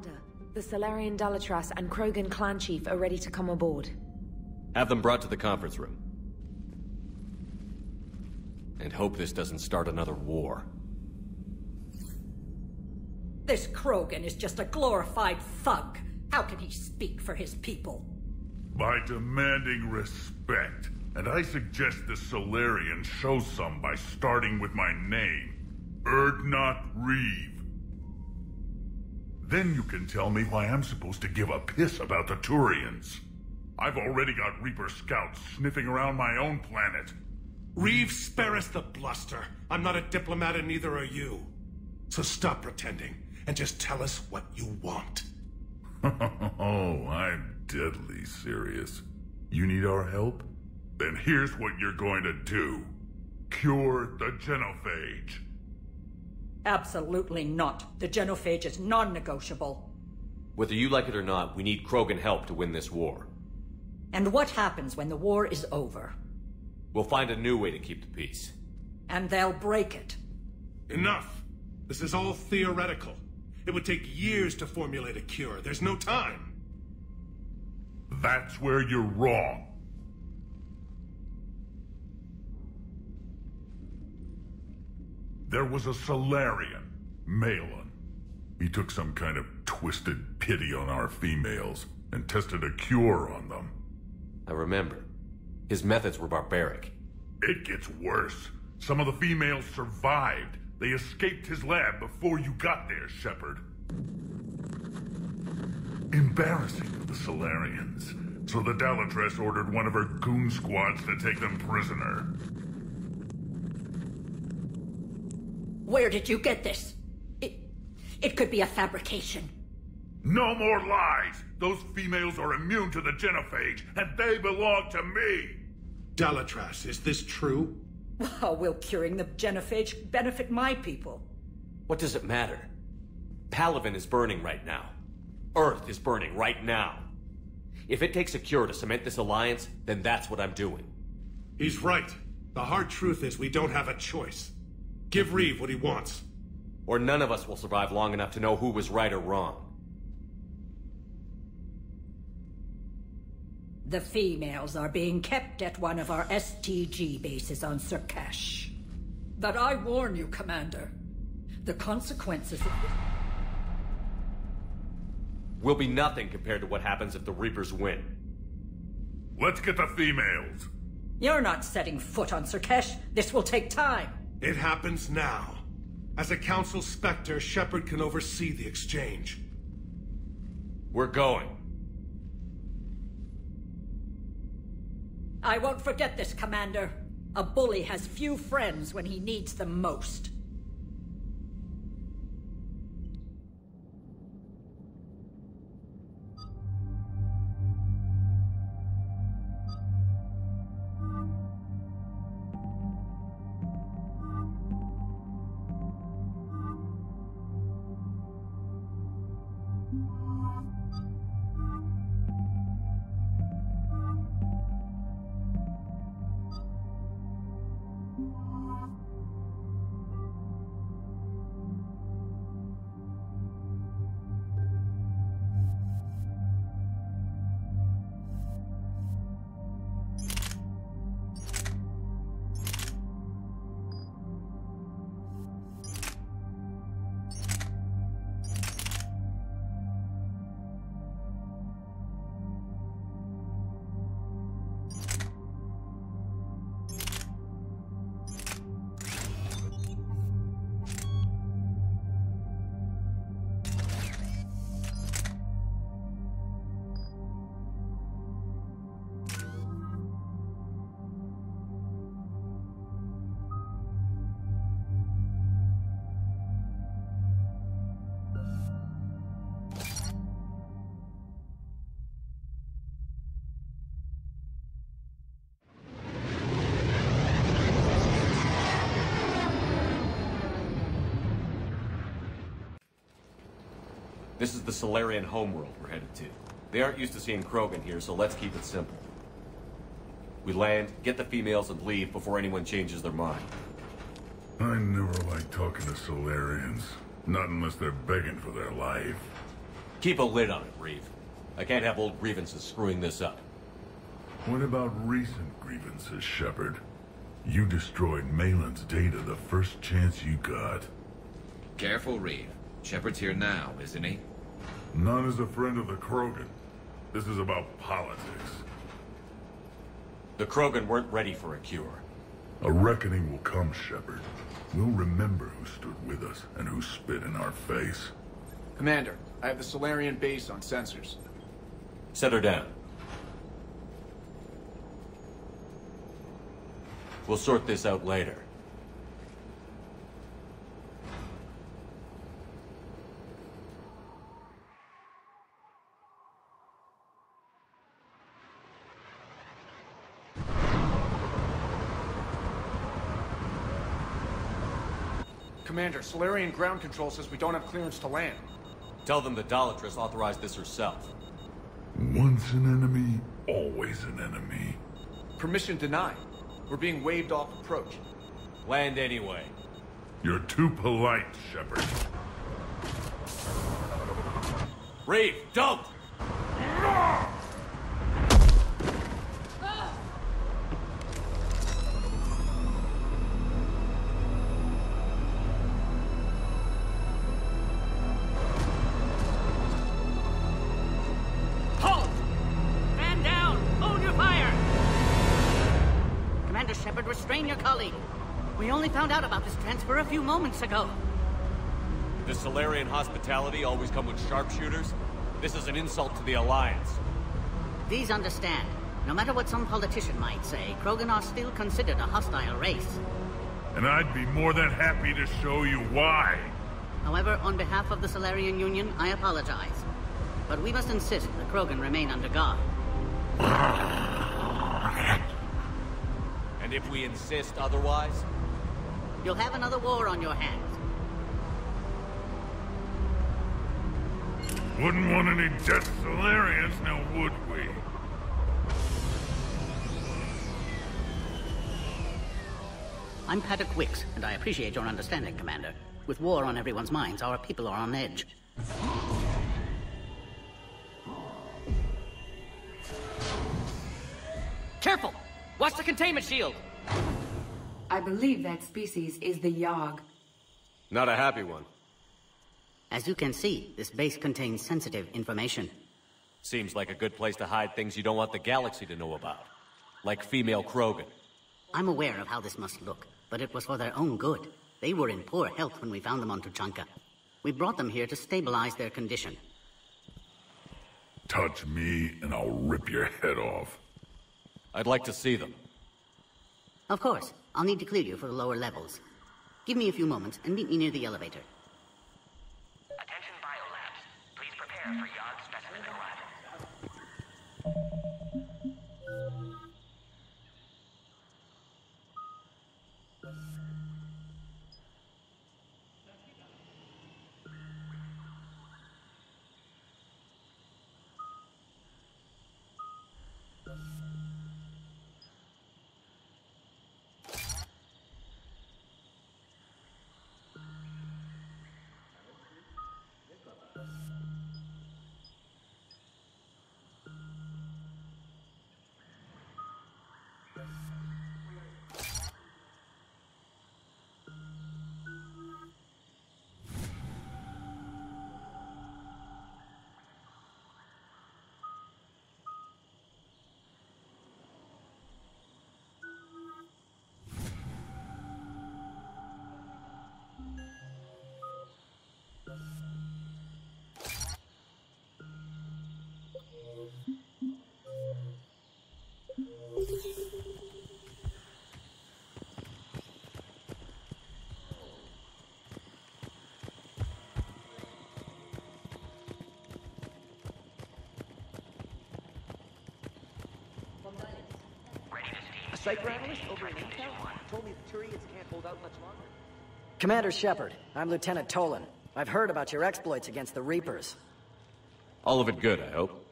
Commander, the Salarian Dalatress and Krogan clan chief are ready to come aboard. Have them brought to the conference room. And hope this doesn't start another war. This Krogan is just a glorified thug. How can he speak for his people? By demanding respect. And I suggest the Salarian show some by starting with my name. Urdnot Wreav. Then you can tell me why I'm supposed to give a piss about the Turians. I've already got Reaper scouts sniffing around my own planet. Wreav, spare us the bluster. I'm not a diplomat and neither are you. So stop pretending and just tell us what you want. Oh, I'm deadly serious. You need our help? Then here's what you're going to do. Cure the geneophage. Absolutely not. The geneophage is non-negotiable. Whether you like it or not, we need Krogan help to win this war. And what happens when the war is over? We'll find a new way to keep the peace. And they'll break it. Enough! This is all theoretical. It would take years to formulate a cure. There's no time. That's where you're wrong. There was a Salarian, Malin. He took some kind of twisted pity on our females and tested a cure on them. I remember. His methods were barbaric. It gets worse. Some of the females survived. They escaped his lab before you got there, Shepard. Embarrassing for the Salarians. So the Dalatress ordered one of her goon squads to take them prisoner. Where did you get this? It could be a fabrication. No more lies! Those females are immune to the geneophage, and they belong to me! Dalatress, is this true? How will curing the geneophage benefit my people? What does it matter? Palaven is burning right now. Earth is burning right now. If it takes a cure to cement this alliance, then that's what I'm doing. He's right. The hard truth is we don't have a choice. Give Wreav what he wants. Or none of us will survive long enough to know who was right or wrong. The females are being kept at one of our STG bases on Sur'Kesh. But I warn you, Commander. The consequences of this will be nothing compared to what happens if the Reapers win. Let's get the females. You're not setting foot on Sur'Kesh. This will take time. It happens now. As a Council Spectre, Shepard can oversee the exchange. We're going. I won't forget this, Commander. A bully has few friends when he needs them most. This is the Salarian homeworld we're headed to. They aren't used to seeing Krogan here, so let's keep it simple. We land, get the females, and leave before anyone changes their mind. I never like talking to Salarians. Not unless they're begging for their life. Keep a lid on it, Wreav. I can't have old grievances screwing this up. What about recent grievances, Shepard? You destroyed Malin's data the first chance you got. Careful, Wreav. Shepard's here now, isn't he? Not as a friend of the Krogan. This is about politics. The Krogan weren't ready for a cure. A reckoning will come, Shepard. We'll remember who stood with us and who spit in our face. Commander, I have the Salarian Base on sensors. Set her down. We'll sort this out later. Commander, Salarian ground control says we don't have clearance to land. Tell them the Dalatress authorized this herself. Once an enemy, always an enemy. Permission denied. We're being waved off approach. Land anyway. You're too polite, Shepard. Wreav, don't! Shepard, restrain your colleague. We only found out about this transfer a few moments ago. Does Salarian hospitality always come with sharpshooters? This is an insult to the Alliance. Please understand, no matter what some politician might say, Krogan are still considered a hostile race. And I'd be more than happy to show you why. However, on behalf of the Salarian Union, I apologize. But we must insist the Krogan remain under guard. And if we insist otherwise? You'll have another war on your hands. Wouldn't want any dead Salarians, now would we? I'm Paddock Wicks, and I appreciate your understanding, Commander. With war on everyone's minds, our people are on edge. Careful! Watch the containment shield! I believe that species is the Yogg. Not a happy one. As you can see, this base contains sensitive information. Seems like a good place to hide things you don't want the galaxy to know about. Like female Krogan. I'm aware of how this must look, but it was for their own good. They were in poor health when we found them on Tuchanka. We brought them here to stabilize their condition. Touch me, and I'll rip your head off. I'd like to see them. Of course. I'll need to clear you for the lower levels. Give me a few moments and meet me near the elevator. Attention biolabs. Please prepare for Yogg specimen arrival. Cyber analyst over in Intel told me the Turians can't hold out much longer. Commander Shepard, I'm Lieutenant Tolan. I've heard about your exploits against the Reapers. All of it good, I hope.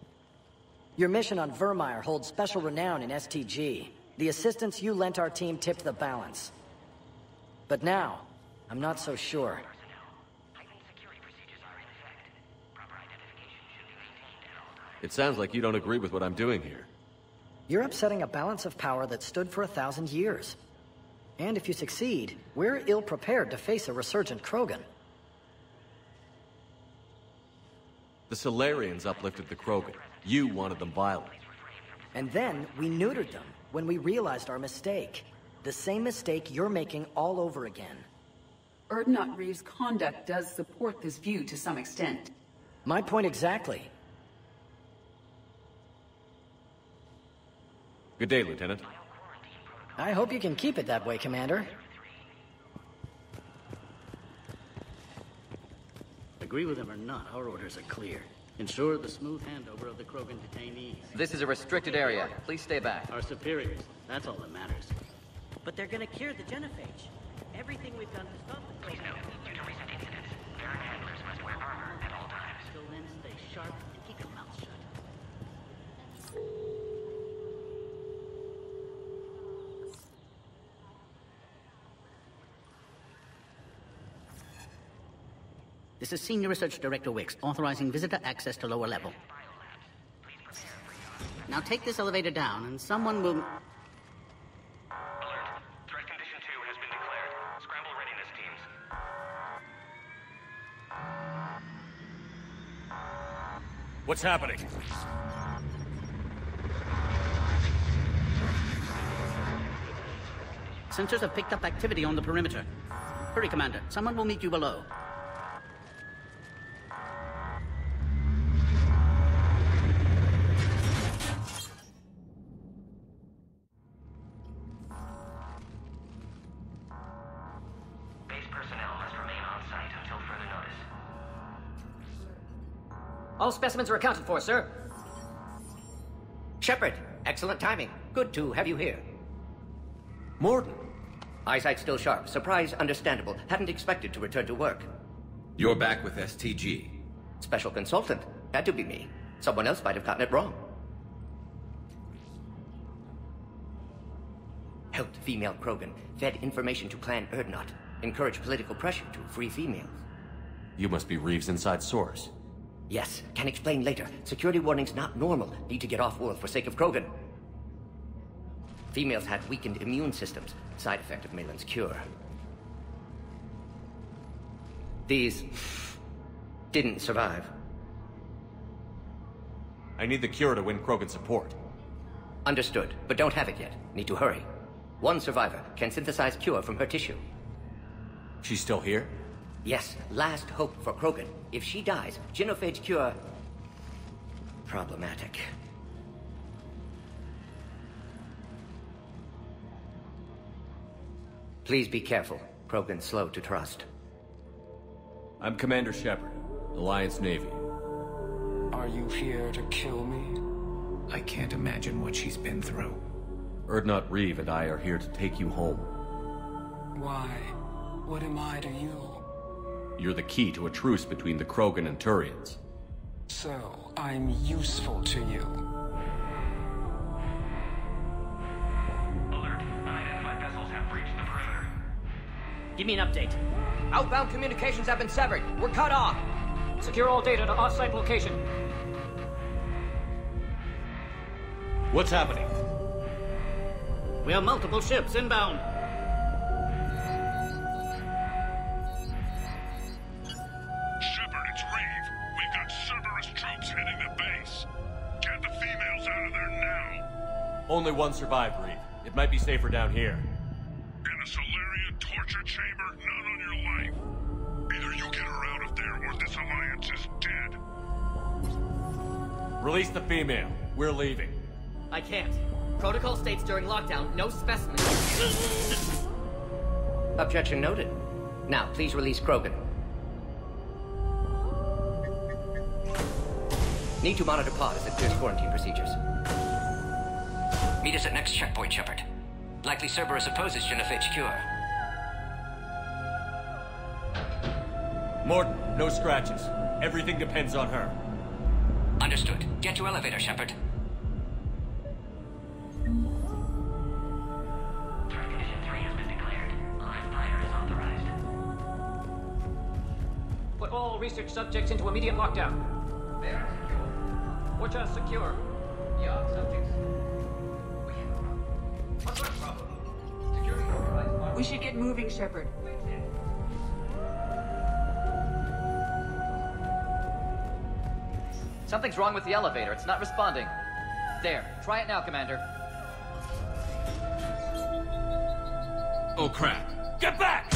Your mission on Vermeer holds special renown in STG. The assistance you lent our team tipped the balance. But now, I'm not so sure. Heightened security procedures are in effect. Proper identification It sounds like you don't agree with what I'm doing here. You're upsetting a balance of power that stood for 1,000 years. And if you succeed, we're ill-prepared to face a resurgent Krogan. The Salarians uplifted the Krogan. You wanted them violent. And then we neutered them when we realized our mistake. The same mistake you're making all over again. Urdnot Wreav's conduct does support this view to some extent. My point exactly. Good day, Lieutenant. I hope you can keep it that way, Commander. Agree with him or not, our orders are clear. Ensure the smooth handover of the Krogan detainees. This is a restricted area. Please stay back. Our superiors, that's all that matters. But they're gonna cure the geneophage. Everything we've done to stop the Please note, due to recent incidents, Baron handlers must wear armor at all times. Till then, stay sharp and keep your mouth shut. This is Senior Research Director Wicks, authorizing visitor access to lower level. Now take this elevator down, and someone will... Alert. Threat condition 2 has been declared. Scramble readiness teams. What's happening? Sensors have picked up activity on the perimeter. Hurry, Commander. Someone will meet you below. Base personnel must remain on site until further notice. All specimens are accounted for, sir. Shepard, excellent timing. Good to have you here. Morden! Eyesight still sharp. Surprise understandable. Hadn't expected to return to work. You're back with STG. Special consultant. Had to be me. Someone else might have gotten it wrong. Helped female Krogan. Fed information to Clan Urdnot. Encouraged political pressure to free females. You must be Wreav's inside source. Yes, can explain later. Security warnings not normal. Need to get off-world for sake of Krogan. Females had weakened immune systems. Side effect of Malin's cure. These... didn't survive. I need the cure to win Krogan support. Understood, but don't have it yet. Need to hurry. One survivor can synthesize cure from her tissue. She's still here? Yes, last hope for Krogan. If she dies, geneophage cure... problematic. Please be careful. Krogan's slow to trust. I'm Commander Shepard, Alliance Navy. Are you here to kill me? I can't imagine what she's been through. Urdnot Wreav and I are here to take you home. Why? What am I to you? You're the key to a truce between the Krogan and Turians. So, I'm useful to you. Alert. Unidentified vessels have breached the perimeter. Give me an update. Outbound communications have been severed. We're cut off. Secure all data to off-site location. What's happening? We have multiple ships inbound. Shepard, it's Wreav. We've got Cerberus troops heading to base. Get the females out of there now. Only one survived, Wreav. It might be safer down here. In a Salarian torture chamber, not on your life. Either you get her out of there or this alliance is dead. Release the female. We're leaving. I can't. Protocol states during lockdown, no specimens. Objection noted. Now, please release Krogan. Need to monitor pod as it clears quarantine procedures. Meet us at next checkpoint, Shepard. Likely Cerberus opposes geneophage cure. Morden, no scratches. Everything depends on her. Understood. Get to elevator, Shepard. Threat condition 3 has been declared. Live fire is authorized. Put all research subjects into immediate lockdown. There. Watch us secure. Yeah, subjects. What's our problem? Security authorized. We should get moving, Shepard. Something's wrong with the elevator. It's not responding. There. Try it now, Commander. Oh, crap. Get back!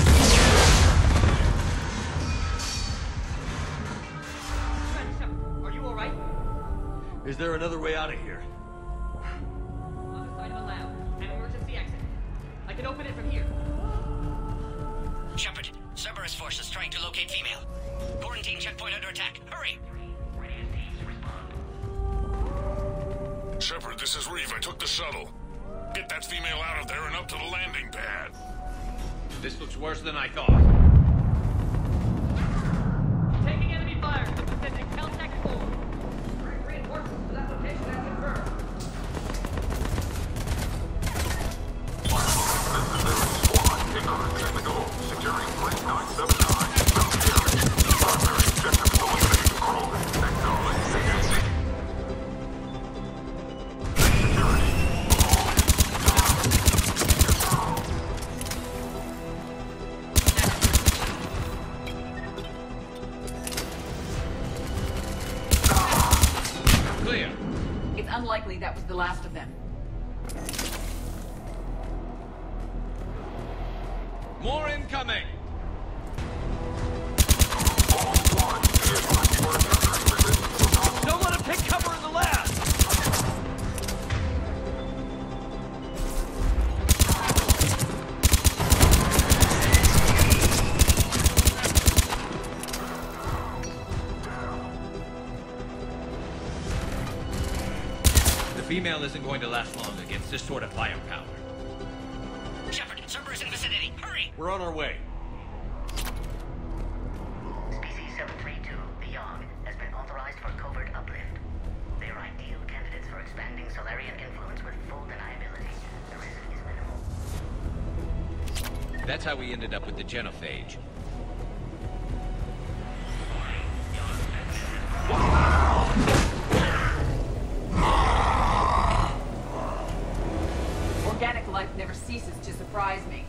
Are you alright? Is there another way out of here? On the side of the lab. An emergency exit. I can open it from here. Shepard, Cerberus forces trying to locate female. Quarantine checkpoint under attack. Hurry! Shepard, this is Wreav. I took the shuttle. Get that female out of there and up to the landing pad. This looks worse than I thought. Taking enemy fire. Descending. Countech 4. Reinforcements to that location have confirmed. Securing plane 979. Primary objective is eliminating Krogan. Acknowledge vacancy. Clear. It's unlikely that was the last of them. More incoming! Don't let him take cover in the lab! The female isn't going to last long against this sort of firepower. Shepard, Cerberus in vicinity. Hurry! We're on our way. Species 732, Beyond, has been authorized for covert uplift. They are ideal candidates for expanding Salarian influence with full deniability. The risk is minimal. That's how we ended up with the geneophage. Organic life never ceases to surprise me.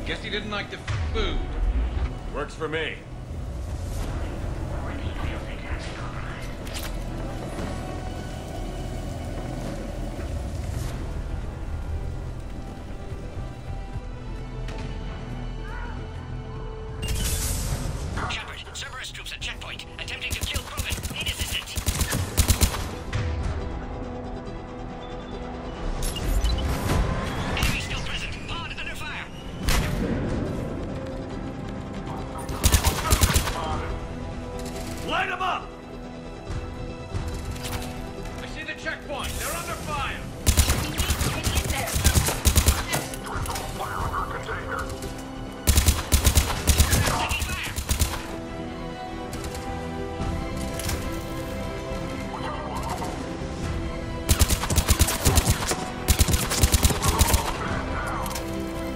Guess he didn't like the food. Works for me. Shepard, Cerberus troops at checkpoint, attempting to kill Krogan. Need assistance. Enemy still present. Pod under fire. Light them up! I see the checkpoint. They're under fire. We need to get in there. Fire under container. Taking fire.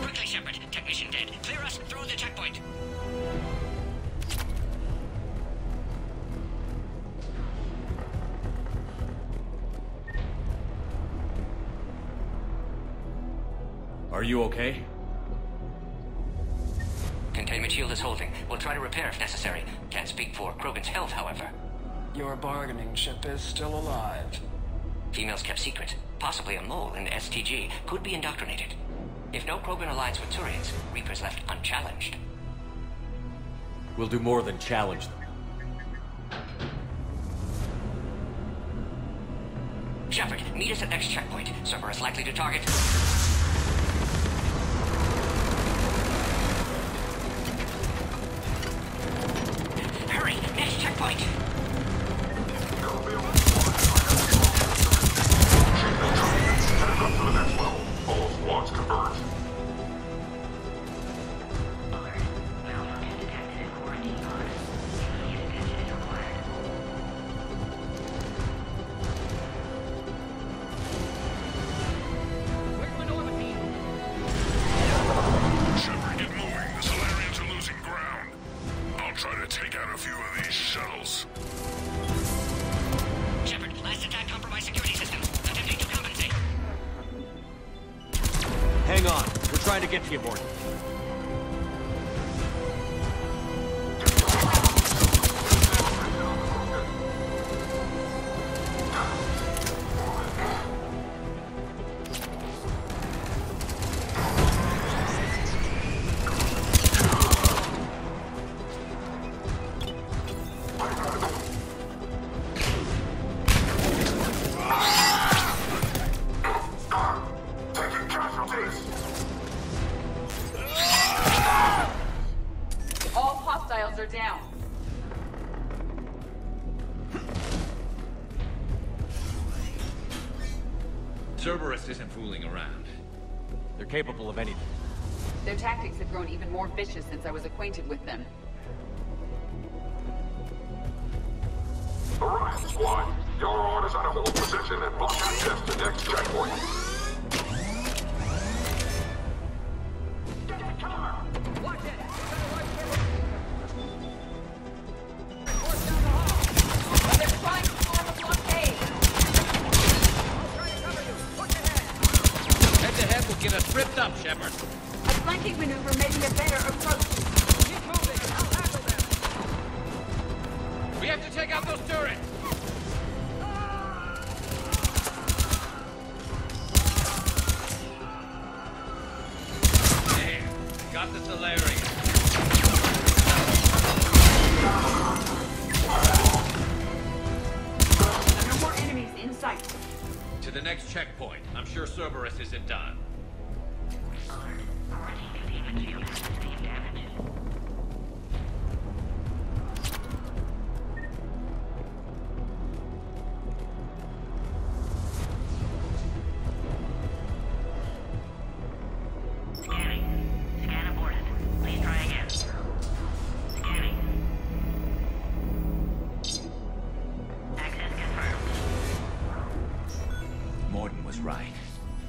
Quickly, Shepard. Technician dead. Clear us through the checkpoint. Are you okay? Containment shield is holding. We'll try to repair if necessary. Can't speak for Krogan's health, however. Your bargaining chip is still alive. Females kept secret. Possibly a mole in the STG. Could be indoctrinated. If no Krogan aligns with Turians, Reaper's left unchallenged. We'll do more than challenge them. Shepard, meet us at next checkpoint. Cerberus likely to target. Hurry! Next checkpoint! Headed up to the next level. All squads converge. Alert. Malfunction detected in quarantine pod. Immediate attention is required. Where's my Normandy? Shepard, get moving. The Salarians are losing ground. I'll try to take out a few of these shuttles. Hang on. We're trying to get to you, Morton. Cerberus isn't fooling around. They're capable of anything. Their tactics have grown even more vicious since I was acquainted with them. Alright, squad. Your orders are to hold position and block access to next checkpoint. Watch it! They're trying to form a blockade! Head-to-head will get us ripped up, Shepard. A flanking maneuver may be a better approach. Keep moving, and I'll handle them! We have to take out those turrets! There, got the Salarian. No more enemies in sight. To the next checkpoint. I'm sure Cerberus isn't done.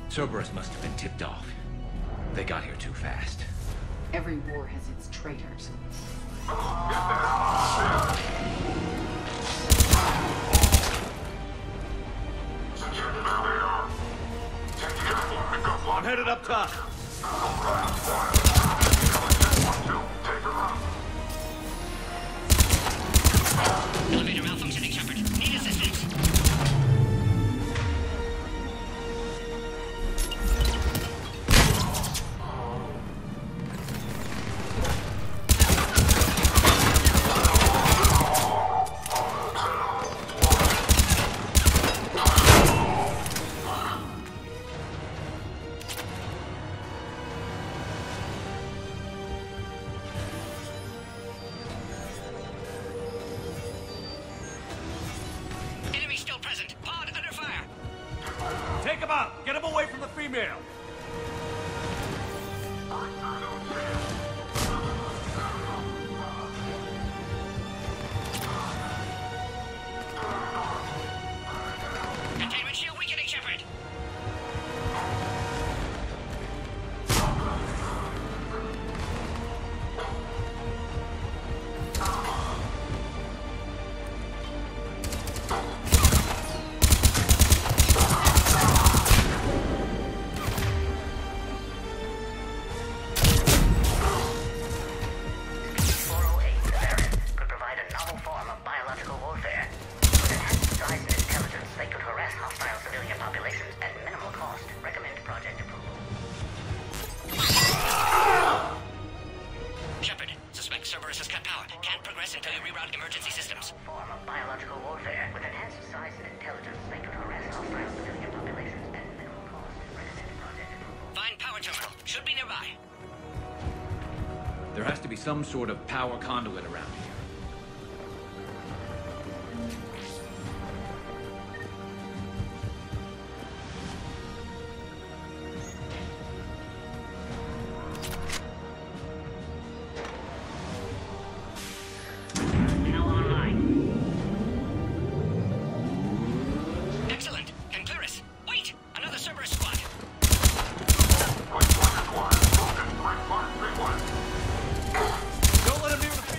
Cerberus must have been tipped off. They got here too fast. Every war has its traitors. I'm headed up top. Elevator malfunctioning, Shepard. Need assistance. Get him away from the female! Containment shield weakening, Shepard! Cerberus has cut power. Can't progress until you reroute emergency systems. Form of biological warfare with enhanced size and intelligence they could harass hostile civilian populations at minimal cost. Renegade project approval. Find power terminal. Should be nearby. There has to be some sort of power conduit around here.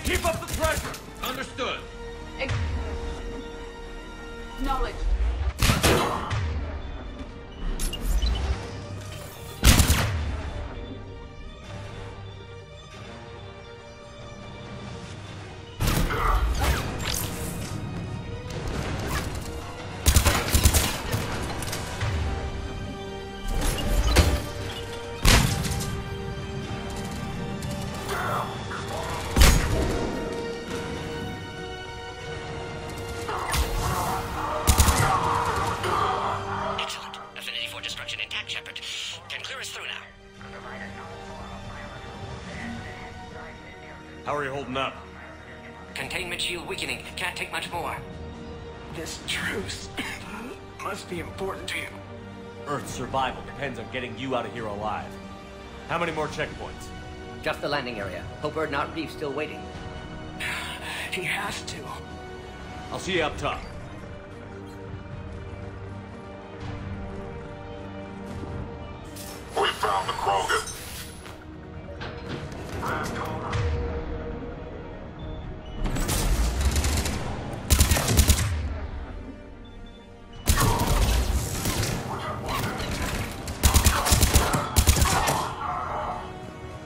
Keep up the pressure! is through now. How are you holding up? Containment shield weakening. Can't take much more. This truce must be important to you. Earth's survival depends on getting you out of here alive. How many more checkpoints? Just the landing area. Hope Urdnot Wreav's still waiting. He has to. I'll see you up top. We found the Krogan.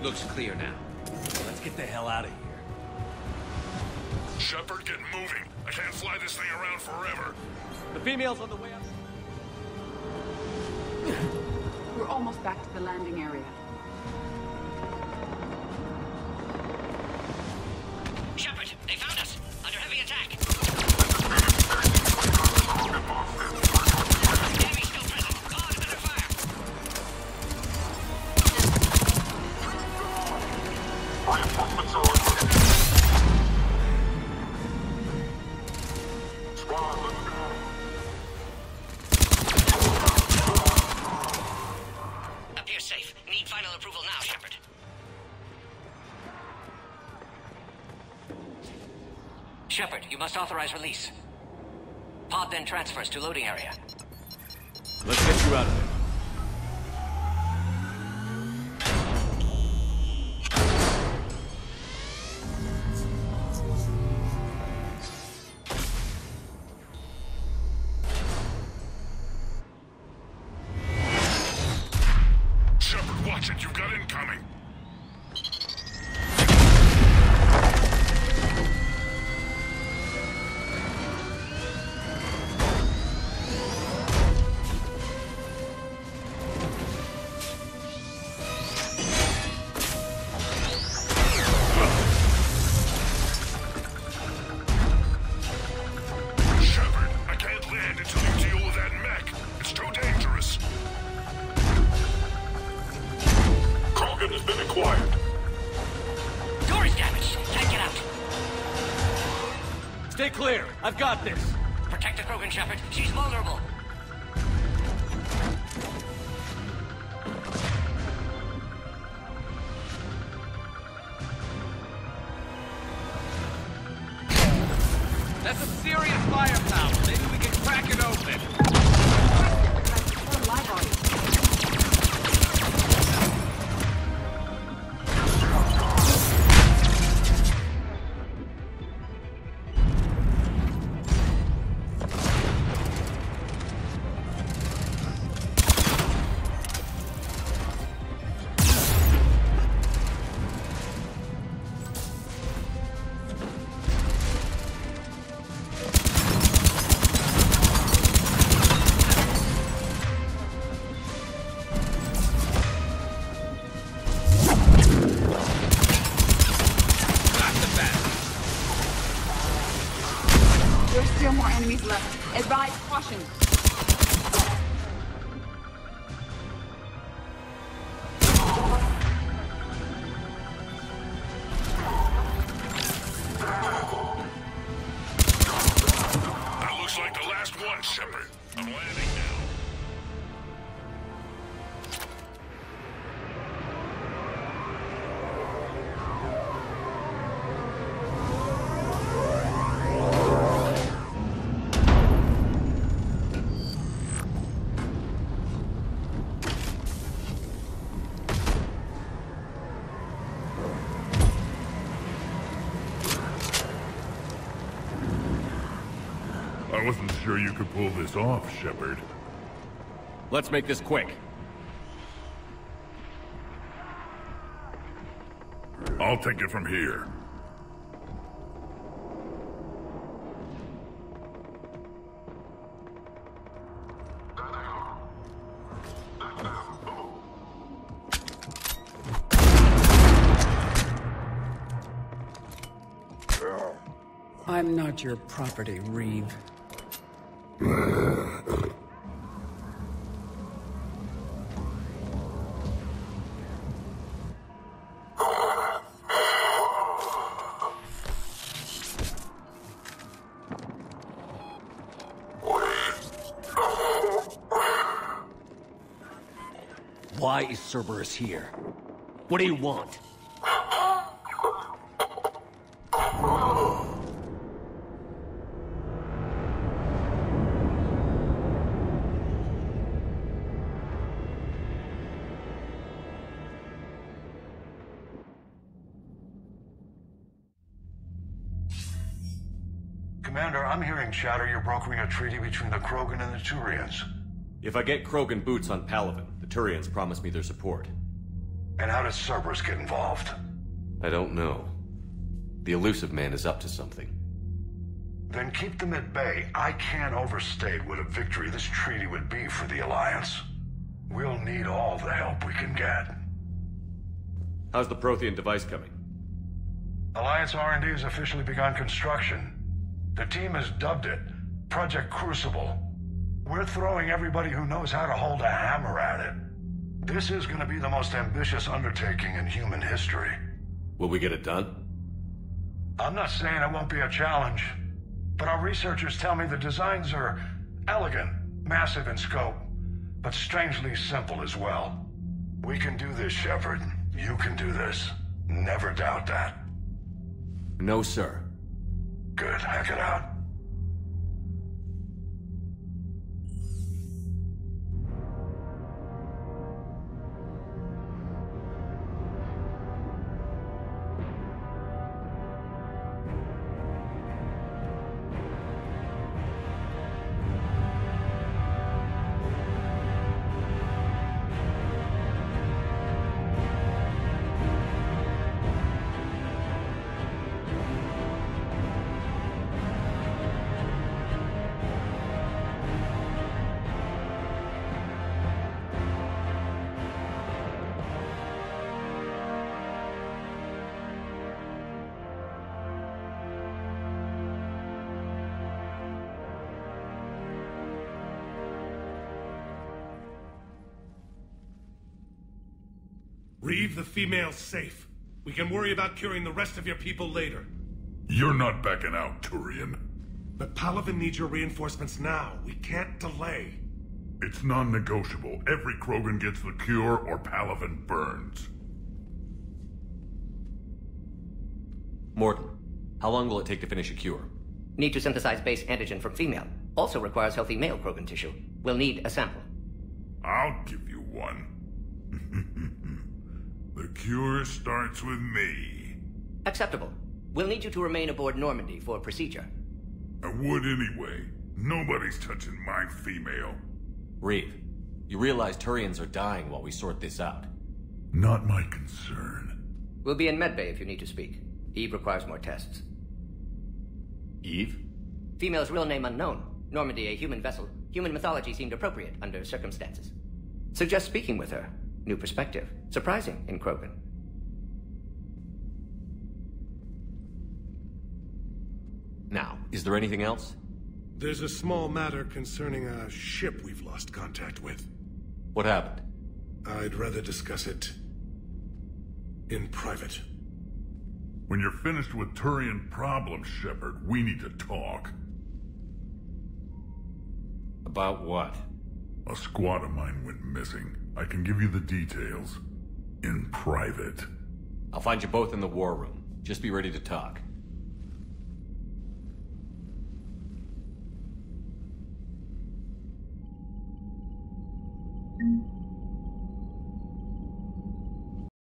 Looks clear now. Let's get the hell out of here. Shepard, get moving. I can't fly this thing around forever. The female's on the way up. We're almost back to the landing area. Shepard, they found us. Under heavy attack. Enemy still present. Go on, under fire. Reinforcements are on. Squad, let's go. Appears safe. Need final approval now, Shepard. Shepard, you must authorize release. Pod then transfers to loading area. Let's get you out of there. Shepard, watch it. You've got incoming. Shepard, I can't land until you deal with that mech. It's too dangerous. Krogan has been acquired. Door is damaged. Can't get out. Stay clear. I've got this. Protect the Krogan, Shepard. She's vulnerable. That's some serious firepower. Maybe we can crack it open. Live audience. There's still more enemies left. Advise caution. That looks like the last one, Shepard. I'm landing now. I wasn't sure you could pull this off, Shepard. Let's make this quick. I'll take it from here. I'm not your property, Wreav. Why is Cerberus here? What do you want? Commander, I'm hearing chatter you're brokering a treaty between the Krogan and the Turians. If I get Krogan boots on Palaven, the Turians promise me their support. And how does Cerberus get involved? I don't know. The elusive man is up to something. Then keep them at bay. I can't overstate what a victory this treaty would be for the Alliance. We'll need all the help we can get. How's the Prothean device coming? Alliance R&D has officially begun construction. The team has dubbed it Project Crucible. We're throwing everybody who knows how to hold a hammer at it. This is going to be the most ambitious undertaking in human history. Will we get it done? I'm not saying it won't be a challenge, but our researchers tell me the designs are elegant, massive in scope, but strangely simple as well. We can do this, Shepard. You can do this. Never doubt that. No, sir. Good. Hack it out. Reeve the female's safe. We can worry about curing the rest of your people later. You're not backing out, Turian. But Palaven needs your reinforcements now. We can't delay. It's non-negotiable. Every Krogan gets the cure or Palaven burns. Morton, how long will it take to finish a cure? Need to synthesize base antigen from female. Also requires healthy male Krogan tissue. We'll need a sample. I'll give you one. The cure starts with me. Acceptable. We'll need you to remain aboard Normandy for procedure. I would anyway. Nobody's touching my female. Wreav, you realize Turians are dying while we sort this out. Not my concern. We'll be in medbay if you need to speak. Eve requires more tests. Eve? Female's real name unknown. Normandy a human vessel. Human mythology seemed appropriate under circumstances. Suggest speaking with her. New perspective. Surprising in Krogan. Now, is there anything else? There's a small matter concerning a ship we've lost contact with. What happened? I'd rather discuss it in private. When you're finished with Turian problems, Shepard, we need to talk. About what? A squad of mine went missing. I can give you the details. In private. I'll find you both in the war room. Just be ready to talk.